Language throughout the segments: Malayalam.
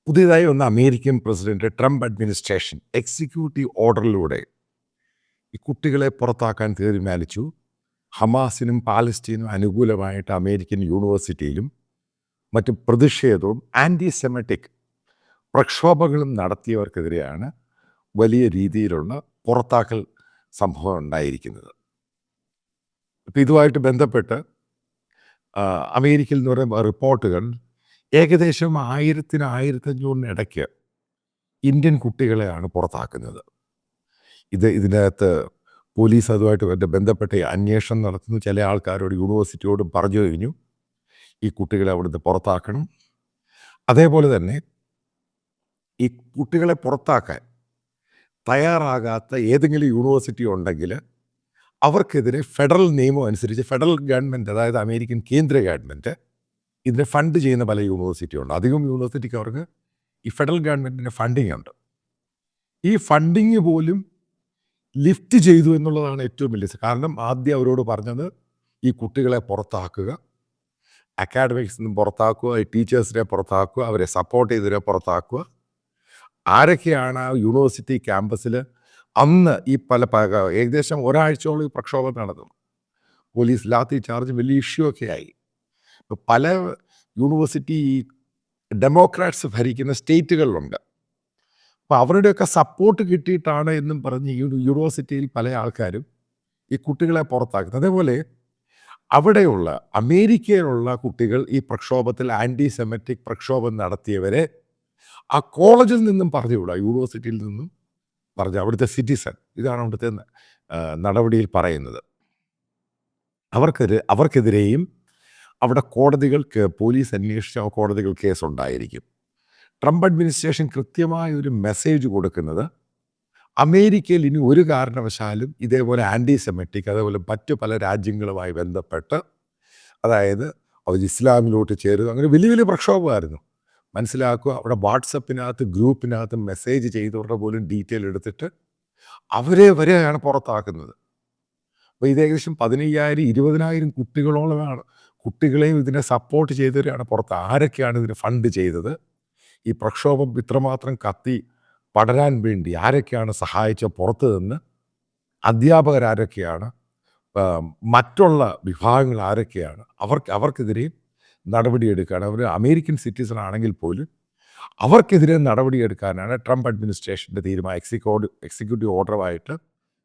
പുതിയതായി വന്ന American president Trump administration executive ഓർഡറിലൂടെ ഈ കുട്ടികളെ പുറത്താക്കാൻ തീരുമാനിച്ചു. ഹമാസിനും പാലസ്തീനും അനുകൂലമായിട്ട് അമേരിക്കൻ യൂണിവേഴ്സിറ്റിയിലും മറ്റ് പ്രതിഷേധവും ആൻറ്റി സെമറ്റിക് പ്രക്ഷോഭങ്ങളും നടത്തിയവർക്കെതിരെയാണ് വലിയ രീതിയിലുള്ള പുറത്താക്കൽ സംഭവം ഉണ്ടായിരിക്കുന്നത്. ഇപ്പം ഇതുമായിട്ട് ബന്ധപ്പെട്ട് അമേരിക്കയിൽ നിന്ന് പറയുന്ന റിപ്പോർട്ടുകൾ ഏകദേശം 1000-1500 ഇടയ്ക്ക് ഇന്ത്യൻ കുട്ടികളെയാണ് പുറത്താക്കുന്നത്. ഇതിനകത്ത് പോലീസ് അതുമായിട്ട് ബന്ധപ്പെട്ട അന്വേഷണം നടത്തുന്നു. ചില ആൾക്കാരോട് യൂണിവേഴ്സിറ്റിയോടും പറഞ്ഞു കഴിഞ്ഞു ഈ കുട്ടികളെ അവിടുന്ന് പുറത്താക്കണം. അതേപോലെ തന്നെ ഈ കുട്ടികളെ പുറത്താക്കാൻ തയ്യാറാകാത്ത ഏതെങ്കിലും യൂണിവേഴ്സിറ്റി ഉണ്ടെങ്കിൽ അവർക്കെതിരെ ഫെഡറൽ നിയമം അനുസരിച്ച് ഫെഡറൽ ഗവൺമെൻറ്, അതായത് അമേരിക്കൻ കേന്ദ്ര ഗവൺമെൻറ് ഇതിനെ ഫണ്ട് ചെയ്യുന്ന പല യൂണിവേഴ്സിറ്റി ഉണ്ട്. അധികം യൂണിവേഴ്സിറ്റിക്ക് അവർക്ക് ഈ ഫെഡറൽ ഗവൺമെൻറ്റിൻ്റെ ഫണ്ടിങ് ഉണ്ട്. ഈ ഫണ്ടിങ് പോലും ലിഫ്റ്റ് ചെയ്തു എന്നുള്ളതാണ് ഏറ്റവും വലിയ കാരണം. ആദ്യം അവരോട് പറഞ്ഞത് ഈ കുട്ടികളെ പുറത്താക്കുക, അക്കാഡമിക്സിൽ നിന്നും പുറത്താക്കുക, ഈ ടീച്ചേഴ്സിനെ പുറത്താക്കുക, അവരെ സപ്പോർട്ട് ചെയ്തവരെ പുറത്താക്കുക. ആരൊക്കെയാണ് ആ യൂണിവേഴ്സിറ്റി ക്യാമ്പസിൽ അന്ന് ഈ ഏകദേശം ഒരാഴ്ചയോളം ഈ പ്രക്ഷോഭം നടന്നു. പോലീസ് ലാത്തി ചാർജ് വലിയ ഇഷ്യൂ ഒക്കെ ആയി. പല യൂണിവേഴ്സിറ്റി ഈ ഡെമോക്രാറ്റ്സ് ഭരിക്കുന്ന സ്റ്റേറ്റുകളിലുണ്ട്. അപ്പോൾ അവരുടെയൊക്കെ സപ്പോർട്ട് കിട്ടിയിട്ടാണ് എന്നും പറഞ്ഞ് യൂണിവേഴ്സിറ്റിയിൽ പല ആൾക്കാരും ഈ കുട്ടികളെ പുറത്താക്കുന്നത്. അതേപോലെ അവിടെയുള്ള അമേരിക്കയിലുള്ള കുട്ടികൾ ഈ പ്രക്ഷോഭത്തിൽ ആൻറ്റി സെമറ്റിക് പ്രക്ഷോഭം നടത്തിയവരെ ആ കോളേജിൽ നിന്നും പറഞ്ഞുകൂടാ, യൂണിവേഴ്സിറ്റിയിൽ നിന്നും പറഞ്ഞു. അവിടുത്തെ സിറ്റിസൺ, ഇതാണ് അവിടുത്തെ നടപടിയിൽ പറയുന്നത്. അവർക്കെതിരെയും അവിടെ കോടതികൾക്ക് പോലീസ് അന്വേഷിച്ച കോടതികൾ കേസുണ്ടായിരിക്കും. ട്രംപ് അഡ്മിനിസ്ട്രേഷൻ കൃത്യമായ ഒരു മെസ്സേജ് കൊടുക്കുന്നത് അമേരിക്കയിൽ ഇനി ഒരു കാരണവശാലും ഇതേപോലെ ആൻറ്റി സെമറ്റിക്, അതേപോലെ മറ്റു പല രാജ്യങ്ങളുമായി ബന്ധപ്പെട്ട്, അതായത് അവർ ഇസ്ലാമിലോട്ട് ചേരുക, അങ്ങനെ വലിയ വലിയ പ്രക്ഷോഭമായിരുന്നു. മനസ്സിലാക്കുക, അവിടെ വാട്സപ്പിനകത്ത് ഗ്രൂപ്പിനകത്ത് മെസ്സേജ് ചെയ്തവരുടെ പോലും ഡീറ്റെയിൽ എടുത്തിട്ട് അവരെ വരെയാണ് പുറത്താക്കുന്നത്. അപ്പോൾ ഇത് ഏകദേശം 15,000-20,000 കുട്ടികളോളമാണ്, കുട്ടികളെയും ഇതിനെ സപ്പോർട്ട് ചെയ്തവരെയാണ് പുറത്ത്. ആരൊക്കെയാണ് ഇതിനെ ഫണ്ട് ചെയ്തത്, ഈ പ്രക്ഷോഭം ഇത്രമാത്രം കത്തി പടരാൻ വേണ്ടി ആരൊക്കെയാണ് സഹായിച്ച, പുറത്ത് നിന്ന് അധ്യാപകരാരൊക്കെയാണ്, മറ്റുള്ള വിഭാഗങ്ങൾ ആരൊക്കെയാണ്, അവർക്കെതിരെയും നടപടിയെടുക്കുകയാണ്. അവർ അമേരിക്കൻ സിറ്റിസൺ ആണെങ്കിൽ പോലും അവർക്കെതിരെ നടപടിയെടുക്കാനാണ് ട്രംപ് അഡ്മിനിസ്ട്രേഷൻ്റെ തീരുമാനം. എക്സിക്യൂട്ടീവ് ഓർഡറുമായിട്ട്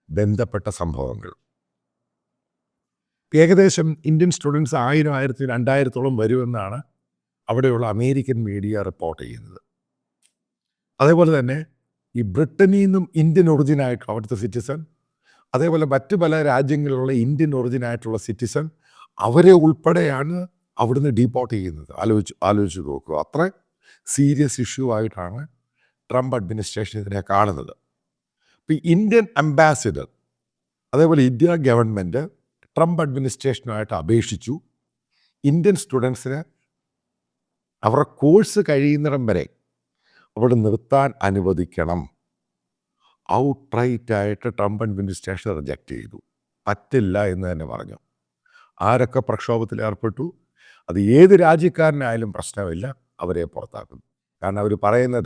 ബന്ധപ്പെട്ട സംഭവങ്ങൾ. ഏകദേശം ഇന്ത്യൻ സ്റ്റുഡൻസ് 1000-2000 വരുമെന്നാണ് അവിടെയുള്ള അമേരിക്കൻ മീഡിയ റിപ്പോർട്ട് ചെയ്യുന്നത്. അതേപോലെ തന്നെ ഈ ബ്രിട്ടനിൽ നിന്നും ഇന്ത്യൻ ഒറിജിനായിട്ടുള്ള അവിടുത്തെ സിറ്റിസൺ, അതേപോലെ മറ്റു പല രാജ്യങ്ങളിലുള്ള ഇന്ത്യൻ ഒറിജിനായിട്ടുള്ള സിറ്റിസൺ, അവരെ ഉൾപ്പെടെയാണ് അവിടുന്ന് ഡീപ്പോർട്ട് ചെയ്യുന്നത്. ആലോചിച്ച് നോക്കുക. അത്ര സീരിയസ് ഇഷ്യൂ ആയിട്ടാണ് ട്രംപ് അഡ്മിനിസ്ട്രേഷൻ ഇതിനെ കാണുന്നത്. ഇപ്പോൾ ഇന്ത്യൻ അംബാസിഡർ, അതേപോലെ ഇന്ത്യ ഗവൺമെൻറ് ട്രംപ് അഡ്മിനിസ്ട്രേഷനുമായിട്ട് അപേക്ഷിച്ചു ഇന്ത്യൻ സ്റ്റുഡൻസിന് അവരുടെ കോഴ്സ് കഴിയുന്നിടം വരെ അവിടെ നിർത്താൻ അനുവദിക്കണം. ഔട്ട്റൈറ്റായിട്ട് ട്രംപ് അഡ്മിനിസ്ട്രേഷൻ റിജക്റ്റ് ചെയ്തു. പറ്റില്ല എന്ന് തന്നെ പറഞ്ഞു. ആരൊക്കെ പ്രക്ഷോഭത്തിൽ ഏർപ്പെട്ടു, അത് ഏത് രാജ്യക്കാരനായാലും പ്രശ്നമില്ല, അവരെ പുറത്താക്കും. കാരണം അവർ പറയുന്ന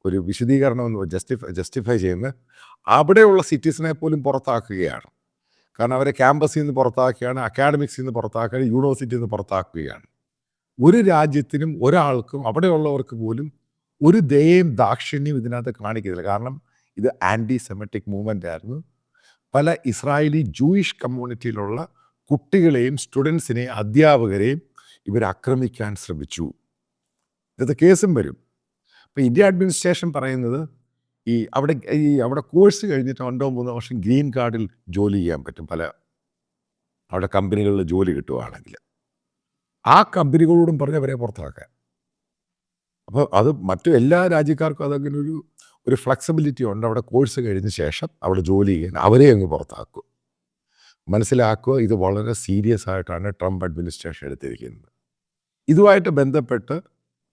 ഒരു വിശദീകരണം എന്ന് ജസ്റ്റിഫൈ ചെയ്യുന്നത് അവിടെയുള്ള സിറ്റിസനെ പോലും പുറത്താക്കുകയാണ്. കാരണം അവരെ ക്യാമ്പസിൽ നിന്ന് പുറത്താക്കുകയാണ്, അക്കാഡമിക്സിൽ നിന്ന് പുറത്താക്കുകയാണ്, യൂണിവേഴ്സിറ്റിയിൽ നിന്ന് പുറത്താക്കുകയാണ്. ഒരു രാജ്യത്തിനും ഒരാൾക്കും അവിടെയുള്ളവർക്ക് പോലും ഒരു ദയയും ദാക്ഷിണ്യം ഇതിനകത്ത് കാണിക്കുന്നില്ല. കാരണം ഇത് ആൻറ്റി സെമറ്റിക് മൂവ്മെൻ്റ് ആയിരുന്നു. പല ഇസ്രായേലി ജൂയിഷ് കമ്മ്യൂണിറ്റിയിലുള്ള കുട്ടികളെയും സ്റ്റുഡൻസിനെയും അധ്യാപകരെയും ഇവർ ആക്രമിക്കാൻ ശ്രമിച്ചു. ഇന്നത്തെ കേസും വരും. ഇപ്പോൾ ഇന്ത്യ അഡ്മിനിസ്ട്രേഷൻ പറയുന്നത് അവിടെ കോഴ്സ് കഴിഞ്ഞിട്ട് 2-3 വർഷം ഗ്രീൻ കാർഡിൽ ജോലി ചെയ്യാൻ പറ്റും. അവിടെ കമ്പനികളിൽ ജോലി കിട്ടുകയാണെങ്കിൽ ആ കമ്പനികളോടും പറഞ്ഞവരെ പുറത്താക്കാൻ. അപ്പോൾ അത് മറ്റു എല്ലാ രാജ്യക്കാർക്കും അതങ്ങനെ ഒരു ഫ്ലെക്സിബിലിറ്റി ഉണ്ട്. അവിടെ കോഴ്സ് കഴിഞ്ഞ ശേഷം അവിടെ ജോലി ചെയ്യാൻ അവരെ അങ്ങ് പുറത്താക്കും. മനസ്സിലാക്കുക, ഇത് വളരെ സീരിയസ് ആയിട്ടാണ് ട്രംപ് അഡ്മിനിസ്ട്രേഷൻ എടുത്തിരിക്കുന്നത്. ഇതുമായിട്ട് ബന്ധപ്പെട്ട്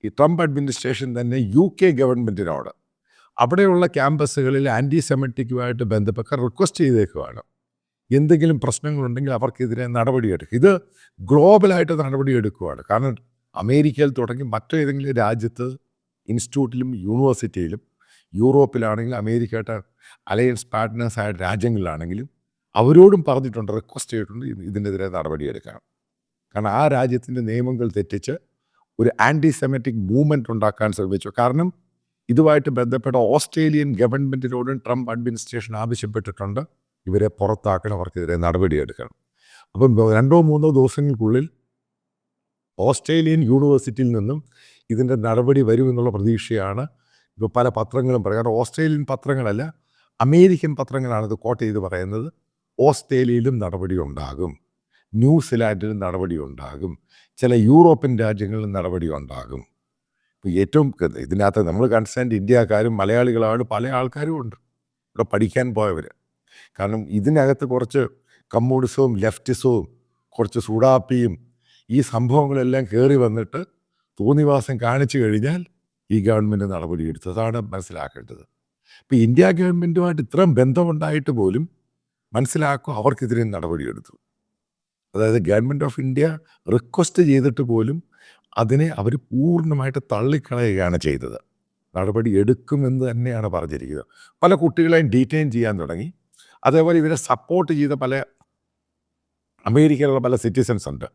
ഈ ട്രംപ് അഡ്മിനിസ്ട്രേഷൻ തന്നെ UK ഗവൺമെൻറ്റിനോട് അവിടെയുള്ള ക്യാമ്പസുകളിൽ ആൻറ്റി സെമറ്റിക്കുമായിട്ട് ബന്ധപ്പെട്ട് റിക്വസ്റ്റ് ചെയ്തേക്കുവാണ്. എന്തെങ്കിലും പ്രശ്നങ്ങളുണ്ടെങ്കിൽ അവർക്കെതിരെ നടപടിയെടുക്കുക. ഇത് ഗ്ലോബലായിട്ട് നടപടിയെടുക്കുകയാണ്. കാരണം അമേരിക്കയിൽ തുടങ്ങി മറ്റേതെങ്കിലും രാജ്യത്ത് ഇൻസ്റ്റിറ്റ്യൂട്ടിലും യൂണിവേഴ്സിറ്റിയിലും യൂറോപ്പിലാണെങ്കിലും അമേരിക്കയുടെ അലയൻസ് പാർട്ട്നേഴ്സായ രാജ്യങ്ങളിലാണെങ്കിലും അവരോടും പറഞ്ഞിട്ടുണ്ട്, റിക്വസ്റ്റ് ചെയ്തിട്ടുണ്ട് ഇതിനെതിരെ നടപടിയെടുക്കണം. കാരണം ആ രാജ്യത്തിൻ്റെ നിയമങ്ങൾ തെറ്റിച്ച് ഒരു ആൻറ്റി സെമറ്റിക് മൂവ്മെൻറ്റ് ഉണ്ടാക്കാൻ ശ്രമിച്ചു. കാരണം ഇതുമായിട്ട് ബന്ധപ്പെട്ട ഓസ്ട്രേലിയൻ ഗവൺമെൻറ്റിനോടും ട്രംപ് അഡ്മിനിസ്ട്രേഷൻ ആവശ്യപ്പെട്ടിട്ടുണ്ട് ഇവരെ പുറത്താക്കണം, അവർക്കെതിരെ നടപടിയെടുക്കണം. അപ്പം 2-3 ദിവസങ്ങൾക്കുള്ളിൽ ഓസ്ട്രേലിയൻ യൂണിവേഴ്സിറ്റിയിൽ നിന്നും ഇതിൻ്റെ നടപടി വരുമെന്നുള്ള പ്രതീക്ഷയാണ് ഇപ്പോൾ പല പത്രങ്ങളും പറയുക. കാരണം ഓസ്ട്രേലിയൻ പത്രങ്ങളല്ല, അമേരിക്കൻ പത്രങ്ങളാണ് ഇത് കോട്ട് ചെയ്ത് പറയുന്നത്. ഓസ്ട്രേലിയയിലും നടപടി ഉണ്ടാകും, ന്യൂസിലാൻഡിലും നടപടി ഉണ്ടാകും, ചില യൂറോപ്യൻ രാജ്യങ്ങളിലും നടപടി ഉണ്ടാകും. ഇപ്പോൾ ഏറ്റവും ഇതിനകത്ത് നമ്മൾ കൺസേൺഡ് ഇന്ത്യക്കാരും മലയാളികളാണ്, പല ആൾക്കാരും ഉണ്ട് ഇവിടെ പഠിക്കാൻ പോയവർ. കാരണം ഇതിനകത്ത് കുറച്ച് കമ്മ്യൂണിസവും ലെഫ്റ്റിസവും കുറച്ച് സുഡാപ്പിയും ഈ സംഭവങ്ങളെല്ലാം കയറി വന്നിട്ട് തോന്നിവാസം കാണിച്ചു കഴിഞ്ഞാൽ ഈ ഗവൺമെൻറ് നടപടിയെടുത്തു. അതാണ് മനസ്സിലാക്കേണ്ടത്. ഇപ്പോൾ ഇന്ത്യ ഗവൺമെൻറ്റുമായിട്ട് ഇത്രയും ബന്ധമുണ്ടായിട്ട് പോലും മനസ്സിലാക്കും അവർക്കെതിരെ നടപടിയെടുത്തു. അതായത് ഗവൺമെൻറ് ഓഫ് ഇന്ത്യ റിക്വസ്റ്റ് ചെയ്തിട്ട് പോലും അതിനെ അവർ പൂർണ്ണമായിട്ട് തള്ളിക്കളയുകയാണ് ചെയ്തത്. നടപടി എടുക്കുമെന്ന് തന്നെയാണ് പറഞ്ഞിരിക്കുന്നത്. പല കുട്ടികളെയും ഡീറ്റെയിൻ ചെയ്യാൻ തുടങ്ങി. അതേപോലെ ഇവരെ സപ്പോർട്ട് ചെയ്ത പല അമേരിക്കയിലുള്ള പല സിറ്റിസൺസ് ഉണ്ട്.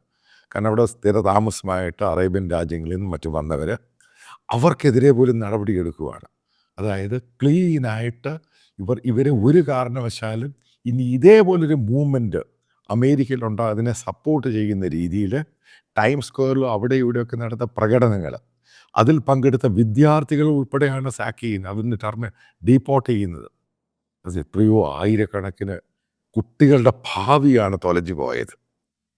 കാരണം അവിടെ സ്ഥിര താമസമായിട്ട് അറേബ്യൻ രാജ്യങ്ങളിൽ നിന്നും മറ്റും വന്നവർ, അവർക്കെതിരെ പോലും നടപടിയെടുക്കുകയാണ്. അതായത് ക്ലീനായിട്ട് ഇവരെ ഒരു കാരണവശാലും ഇനി ഇതേപോലൊരു മൂവ്മെൻറ്റ് അമേരിക്കയിലുണ്ടോ അതിനെ സപ്പോർട്ട് ചെയ്യുന്ന രീതിയിൽ ടൈം സ്ക്വയറിലും അവിടെ ഇവിടെയൊക്കെ നടന്ന പ്രകടനങ്ങൾ, അതിൽ പങ്കെടുത്ത വിദ്യാർത്ഥികൾ ഉൾപ്പെടെയാണ് സാക്ക് ചെയ്യുന്നത്, അതിന് ഡീപ്പോർട്ട് ചെയ്യുന്നത്. അത് എത്രയോ ആയിരക്കണക്കിന് കുട്ടികളുടെ ഭാവിയാണ് തൊലഞ്ഞു പോയത്.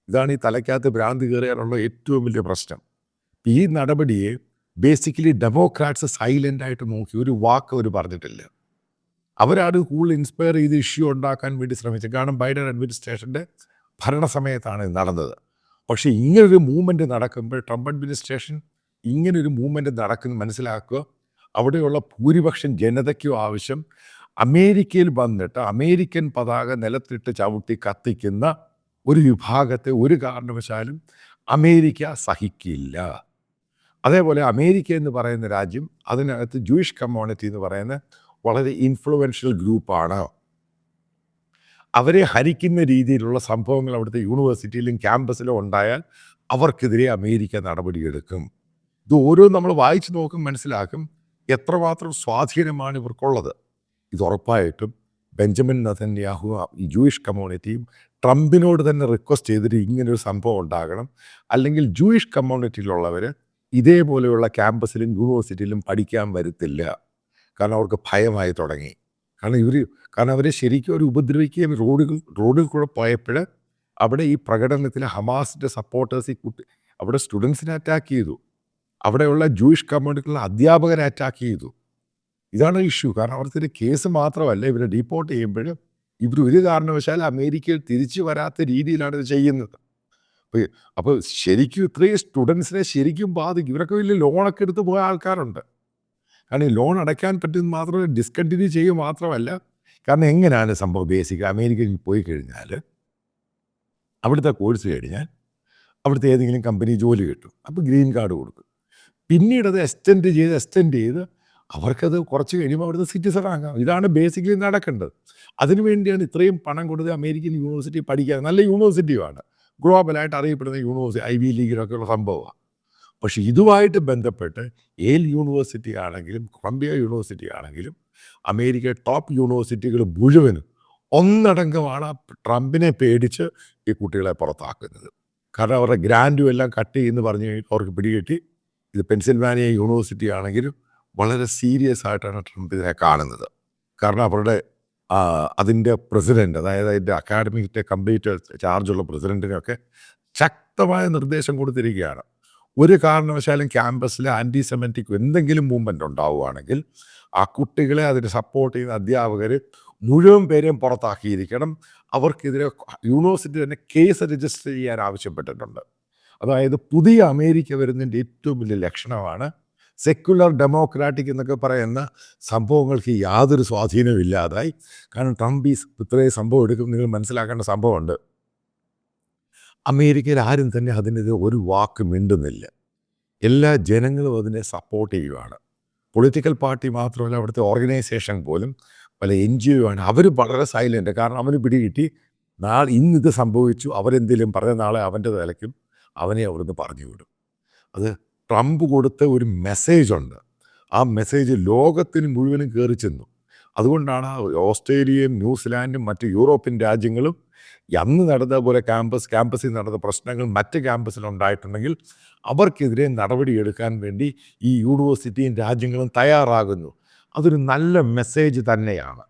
ഇതാണ് ഈ തലയ്ക്കകത്ത് ഭ്രാന്തി കയറിയാലുള്ള ഏറ്റവും വലിയ പ്രശ്നം. ഈ നടപടിയെ ബേസിക്കലി ഡെമോക്രാറ്റ്സ് സൈലൻ്റായിട്ട് നോക്കി ഒരു വാക്ക് അവർ പറഞ്ഞിട്ടില്ല. അവരാണ് കൂടുതൽ ഇൻസ്പയർ ചെയ്ത് ഇഷ്യൂ ഉണ്ടാക്കാൻ വേണ്ടി ശ്രമിച്ചത്. കാരണം ബൈഡൻ അഡ്മിനിസ്ട്രേഷൻ്റെ ഭരണസമയത്താണ് ഇത് നടന്നത്. പക്ഷേ ഇങ്ങനൊരു മൂവ്മെൻറ്റ് നടക്കുമ്പോൾ ട്രംപ് അഡ്മിനിസ്ട്രേഷൻ ഇങ്ങനൊരു മൂവ്മെൻറ്റ് നടക്കുന്ന മനസ്സിലാക്കുക. അവിടെയുള്ള ഭൂരിപക്ഷം ജനതയ്ക്കും ആവശ്യം അമേരിക്കയിൽ വന്നിട്ട് അമേരിക്കൻ പതാക നിലത്തിട്ട് ചവിട്ടി കത്തിക്കുന്ന ഒരു വിഭാഗത്തെ ഒരു കാരണവശാലും അമേരിക്ക സഹിക്കില്ല. അതേപോലെ അമേരിക്ക എന്ന് പറയുന്ന രാജ്യം, അതിനകത്ത് ജൂയിഷ് കമ്മ്യൂണിറ്റി എന്ന് പറയുന്ന വളരെ ഇൻഫ്ലുവൻഷ്യൽ ഗ്രൂപ്പാണ്. അവരെ ഹരിക്കുന്ന രീതിയിലുള്ള സംഭവങ്ങൾ അവിടുത്തെ യൂണിവേഴ്സിറ്റിയിലും ക്യാമ്പസിലും ഉണ്ടായാൽ അവർക്കെതിരെ അമേരിക്ക നടപടിയെടുക്കും. ഇത് ഓരോ നമ്മൾ വായിച്ചു നോക്കും, മനസ്സിലാക്കും എത്രമാത്രം സ്വാധീനമാണ് ഇവർക്കുള്ളത്. ഇത് ഉറപ്പായിട്ടും ബെഞ്ചമിൻ നെതന്യാഹു ഈ ജൂയിഷ് കമ്മ്യൂണിറ്റിയും ട്രംപിനോട് തന്നെ റിക്വസ്റ്റ് ചെയ്തിട്ട് ഇങ്ങനൊരു സംഭവം ഉണ്ടാകണം, അല്ലെങ്കിൽ ജൂയിഷ് കമ്മ്യൂണിറ്റിയിലുള്ളവർ ഇതേപോലെയുള്ള ക്യാമ്പസിലും യൂണിവേഴ്സിറ്റിയിലും പഠിക്കാൻ വരത്തില്ല. കാരണം അവർക്ക് ഭയമായി തുടങ്ങി. കാരണം അവരെ ശരിക്കും അവർ ഉപദ്രവിക്കുകയും റോഡിൽ കൂടെ പോയപ്പോൾ അവിടെ ഈ പ്രകടനത്തിൽ ഹമാസിൻ്റെ സപ്പോർട്ടേഴ്സ് അവിടെ സ്റ്റുഡൻസിനെ അറ്റാക്ക് ചെയ്തു, അവിടെയുള്ള ജൂയിഷ് കമ്മ്യൂണിറ്റിയിലുള്ള അധ്യാപകരെ അറ്റാക്ക് ചെയ്തു. ഇതാണ് ഇഷ്യൂ. കാരണം അവർക്കൊരു കേസ് മാത്രമല്ല, ഇവരെ ഡീപ്പോർട്ട് ചെയ്യുമ്പോൾ ഇവർ ഒരു കാരണവശാലും അമേരിക്കയിൽ തിരിച്ചു വരാത്ത രീതിയിലാണ് ഇത് ചെയ്യുന്നത്. അപ്പോൾ ശരിക്കും ഇത്രയും സ്റ്റുഡൻസിനെ ശരിക്കും ബാധിക്കും. ഇവരൊക്കെ വലിയ ലോണൊക്കെ എടുത്ത് പോയ ആൾക്കാരുണ്ട്. കാരണം ഈ ലോൺ അടയ്ക്കാൻ പറ്റുന്ന മാത്രമല്ല, ഡിസ്കണ്ടിന്യൂ ചെയ്യുക മാത്രമല്ല. കാരണം എങ്ങനെയാണ് സംഭവം? ബേസിക് അമേരിക്കയിൽ പോയി കഴിഞ്ഞാൽ അവിടുത്തെ കോഴ്സ് കഴിഞ്ഞാൽ അവിടുത്തെ ഏതെങ്കിലും കമ്പനി ജോലി കിട്ടും, അപ്പോൾ ഗ്രീൻ കാർഡ് കൊടുക്കും. പിന്നീട് അത് എക്സ്റ്റെൻഡ് ചെയ്ത് അവർക്കത് കുറച്ച് കഴിയുമ്പോൾ അവിടുത്തെ സിറ്റിസൺ ആകാം. ഇതാണ് ബേസിക്കലി നടക്കേണ്ടത്. അതിനുവേണ്ടിയാണ് ഇത്രയും പണം കൊടുത്ത് അമേരിക്കൻ യൂണിവേഴ്സിറ്റി പഠിക്കാൻ. നല്ല യൂണിവേഴ്സിറ്റിയുമാണ്, ഗ്ലോബലായിട്ട് അറിയപ്പെടുന്ന യൂണിവേഴ്സിറ്റി, ഐവി ലീഗിലൊക്കെയുള്ള സംഭവമാണ്. പക്ഷേ ഇതുമായിട്ട് ബന്ധപ്പെട്ട് ഏൽ യൂണിവേഴ്സിറ്റി ആണെങ്കിലും കൊളംബിയ യൂണിവേഴ്സിറ്റി ആണെങ്കിലും അമേരിക്ക ടോപ്പ് യൂണിവേഴ്സിറ്റികൾ മുഴുവനും ഒന്നടങ്കമാണ് ട്രംപിനെ പേടിച്ച് ഈ കുട്ടികളെ പുറത്താക്കുന്നത്. കാരണം അവരുടെ ഗ്രാൻഡും എല്ലാം കട്ട് ചെയ്യുമെന്ന് പറഞ്ഞു കഴിഞ്ഞാൽ അവർക്ക് പിടികിട്ടി. ഇത് പെൻസിൽവാനിയ യൂണിവേഴ്സിറ്റി ആണെങ്കിലും വളരെ സീരിയസ് ആയിട്ടാണ് ട്രംപ് ഇതിനെ കാണുന്നത്. കാരണം അവരുടെ അതിൻ്റെ പ്രസിഡൻറ്റ്, അതായത് അതിൻ്റെ അക്കാഡമിക്കിൻ്റെ കംപ്ലീറ്റ് ചാർജുള്ള പ്രസിഡൻറ്റിനൊക്കെ ശക്തമായ നിർദ്ദേശം കൊടുത്തിരിക്കുകയാണ്. ഒരു കാരണവശാലും ക്യാമ്പസിൽ ആൻറ്റി സെമറ്റിക് എന്തെങ്കിലും മൂവ്മെൻ്റ് ഉണ്ടാവുകയാണെങ്കിൽ ആ കുട്ടികളെ അതിന് സപ്പോർട്ട് ചെയ്യുന്ന അധ്യാപകർ മുഴുവൻ പേരെയും പുറത്താക്കിയിരിക്കണം. അവർക്കെതിരെ യൂണിവേഴ്സിറ്റി തന്നെ കേസ് രജിസ്റ്റർ ചെയ്യാൻ ആവശ്യപ്പെട്ടിട്ടുണ്ട്. അതായത് പുതിയ അമേരിക്ക വരുന്നതിൻ്റെ ഏറ്റവും വലിയ ലക്ഷണമാണ് സെക്യുലർ ഡെമോക്രാറ്റിക് എന്നൊക്കെ പറയുന്ന സംഭവങ്ങൾക്ക് യാതൊരു സ്വാധീനവും ഇല്ലാതായി. കാരണം ട്രംപ് ഇത്രയും സംഭവം എടുക്കും. നിങ്ങൾ മനസ്സിലാക്കേണ്ട സംഭവമുണ്ട്, അമേരിക്കയിൽ ആരും തന്നെ അതിനെതിരെ ഒരു വാക്ക് മിണ്ടുന്നില്ല. എല്ലാ ജനങ്ങളും അതിനെ സപ്പോർട്ട് ചെയ്യുകയാണ്. പൊളിറ്റിക്കൽ പാർട്ടി മാത്രമല്ല അവിടുത്തെ ഓർഗനൈസേഷൻ പോലും പല NGO ആണ്. അവർ വളരെ സൈലൻ്റ്. കാരണം അവന് പിടികിട്ടി ഇന്നിത് സംഭവിച്ചു, അവരെന്തെങ്കിലും പറഞ്ഞ നാളെ അവൻ്റെ തലയ്ക്കും അവനെ അവിടുന്ന് പറഞ്ഞു വിടും. അത് ട്രംപ് കൊടുത്ത ഒരു മെസ്സേജുണ്ട്. ആ മെസ്സേജ് ലോകത്തിന് മുഴുവനും കയറി ചെന്നു. അതുകൊണ്ടാണ് ഓസ്ട്രേലിയയും ന്യൂസിലാൻഡും മറ്റ് യൂറോപ്യൻ രാജ്യങ്ങളും അന്ന് നടന്ന പോലെ ക്യാമ്പസിൽ നടന്ന പ്രശ്നങ്ങൾ മറ്റ് ക്യാമ്പസിലുണ്ടായിട്ടുണ്ടെങ്കിൽ അവർക്കെതിരെ നടപടിയെടുക്കാൻ വേണ്ടി ഈ യൂണിവേഴ്സിറ്റിയും രാജ്യങ്ങളും തയ്യാറാകുന്നു. അതൊരു നല്ല മെസ്സേജ് തന്നെയാണ്.